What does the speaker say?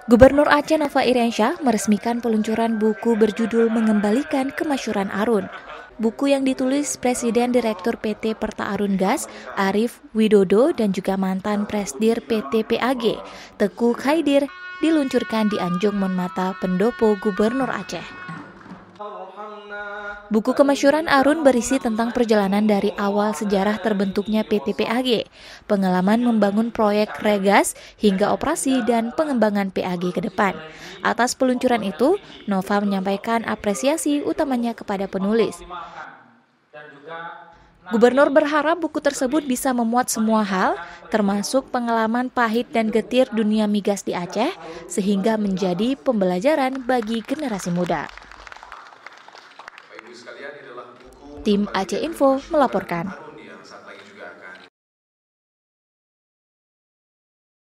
Gubernur Aceh Nova Iriansyah meresmikan peluncuran buku berjudul Mengembalikan Kemasyhuran Arun. Buku yang ditulis Presiden Direktur PT Perta Arun Gas, Arief Widodo, dan juga mantan Presdir PT PAG, Teguh Khaidir, diluncurkan di Anjung Monmata, Pendopo, Gubernur Aceh. Buku Kemasyhuran Arun berisi tentang perjalanan dari awal sejarah terbentuknya PT PAG, pengalaman membangun proyek regas hingga operasi dan pengembangan PAG ke depan. Atas peluncuran itu, Nova menyampaikan apresiasi utamanya kepada penulis. Gubernur berharap buku tersebut bisa memuat semua hal, termasuk pengalaman pahit dan getir dunia migas di Aceh, sehingga menjadi pembelajaran bagi generasi muda. Tim Aceh Info melaporkan.